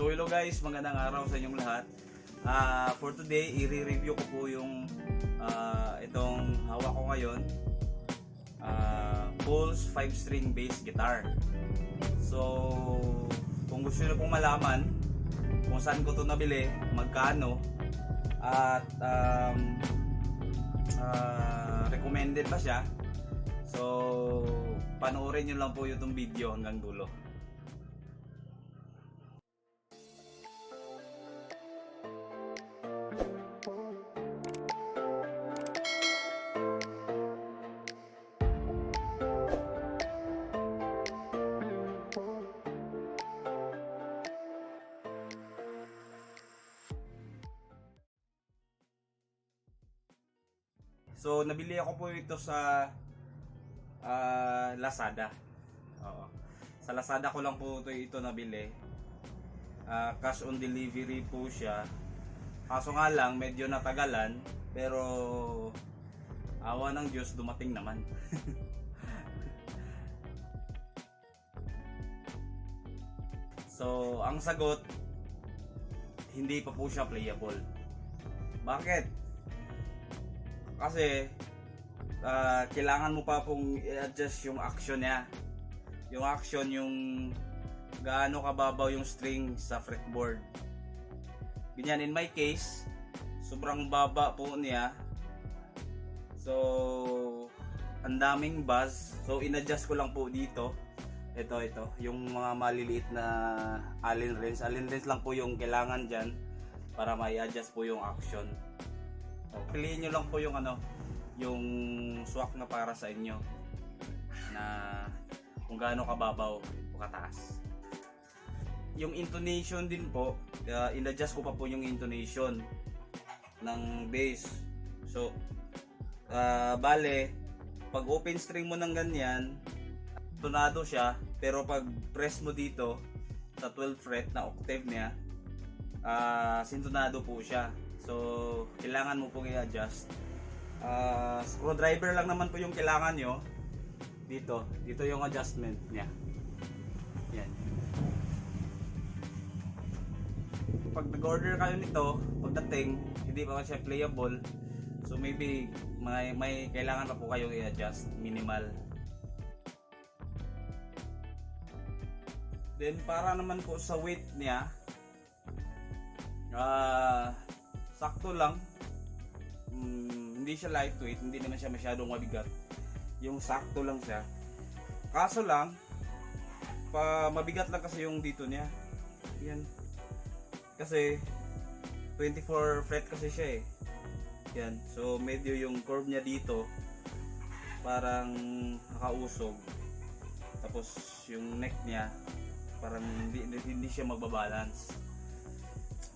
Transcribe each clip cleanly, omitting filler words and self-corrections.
So hello guys, magandang araw sa inyong lahat. For today, i-review ko po yung itong hawak ko ngayon, Pulse 5-string bass guitar. So kung gusto niyo pong malaman kung saan ko to nabili, magkano, at recommended ba siya, so panoorin nyo lang po yung video hanggang dulo. So nabili ako po ito sa Lazada. Oo. Sa Lazada ko lang po ito nabili. Cash on delivery po siya. Kaso nga lang medyo natagalan, pero awa ng Diyos dumating naman. So ang sagot, hindi pa po siya playable. Bakit? Kasi kailangan mo pa pong i-adjust yung action niya. Yung action, yung gaano kababaw yung string sa fretboard. Ganyan, in my case, sobrang baba po niya. So ang daming buzz. So in-adjust ko lang po dito. Ito, yung mga maliliit na Allen wrench. Allen wrench lang po yung kailangan dyan para ma-adjust po yung action. So, piliin nyo lang po yung yung swak na para sa inyo, na kung gaano kababaw o kataas. Yung intonation din po, in-adjust ko pa po yung intonation ng bass. So bale, pag open string mo ng ganyan, tonado siya, pero pag press mo dito sa 12th fret na octave niya, sintonado po siya. So kailangan mo pong i-adjust. Screwdriver lang naman po yung kailangan nyo. Dito yung adjustment niya. Yan. Pag nag-order kayo nito, pagdating hindi pa siya playable, so maybe may kailangan pa po kayong i-adjust, minimal. Then para naman po sa weight niya, sakto lang. Hindi siya lightweight, hindi naman siya masyadong mabigat. Yung sakto lang siya. Kaso lang, mabigat lang kasi yung dito niya. Yan. Kasi 24 fret kasi siya eh. Yan. So medyo yung curve niya dito parang nakausog. Tapos yung neck niya parang hindi siya magbabalance.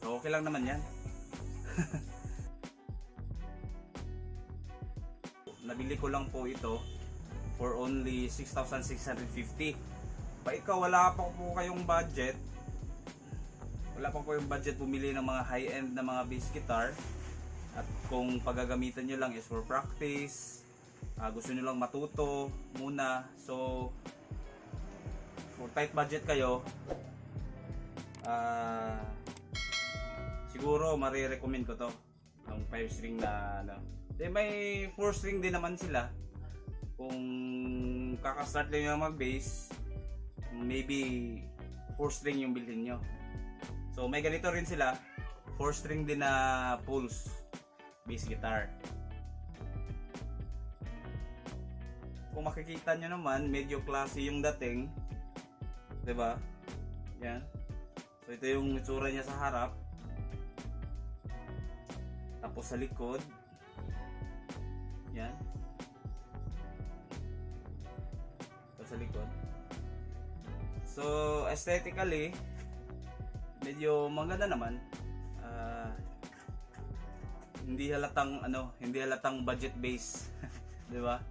So okay lang naman yan. Nabili ko lang po ito for only 6,650. Pa ikaw, wala pa po kayong budget, bumili ng mga high-end na mga bass guitar, at kung paggagamitan nyo lang is for practice, gusto nyo lang matuto muna, so for tight budget kayo, siguro marirecommend ko to, ang 5-string na may 4-string din naman sila. Kung kakastart lang yung mag-bass, maybe 4-string yung bilhin nyo. So may ganito rin sila, 4-string din na Pulse bass guitar. Kung makikita nyo naman, medyo classy yung dating, 'di ba? Yan. So ito yung itsura niya sa harap. Tapos sa likod, yan. Ito sa likod. So aesthetically, medyo maganda naman. Hindi halatang budget base, 'di ba?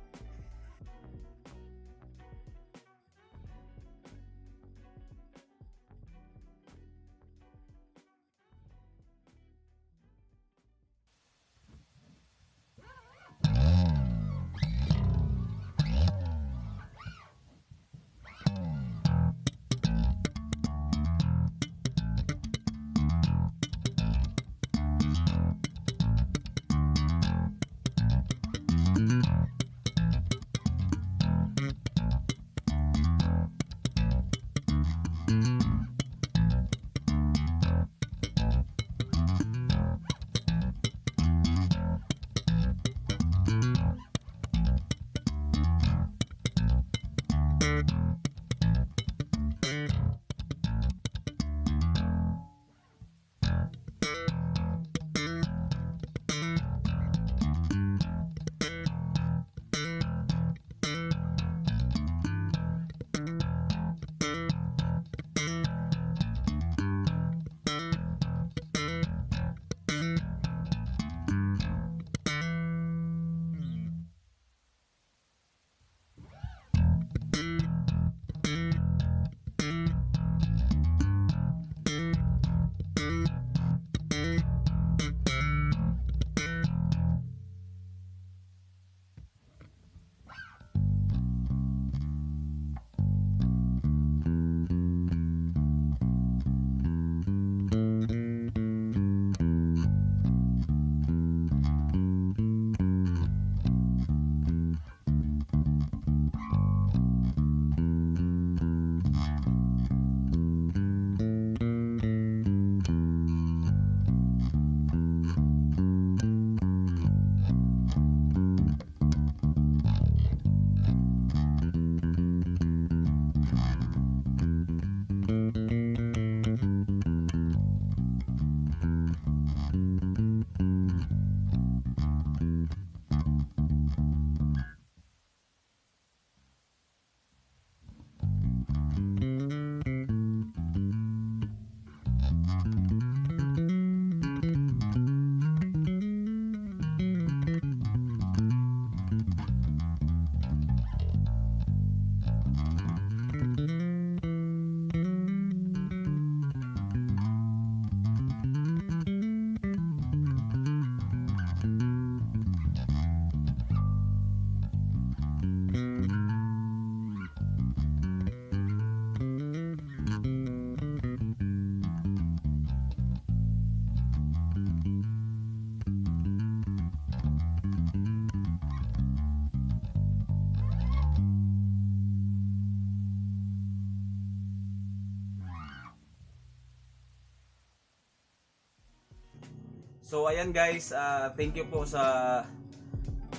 So ayan guys, thank you po sa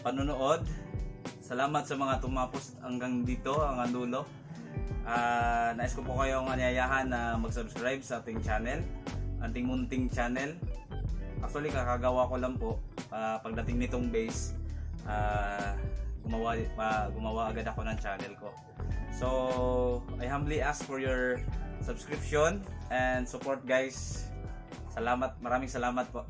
panonood. Salamat sa mga tumapos hanggang dito, hanggang dulo. Nais ko po kayong anyayahan na mag-subscribe sa ating channel, ating munting channel. Actually kakagawa ko lang po. Pagdating nitong base, gumawa agad ako ng channel ko. So I humbly ask for your subscription and support guys. Salamat, maraming salamat po.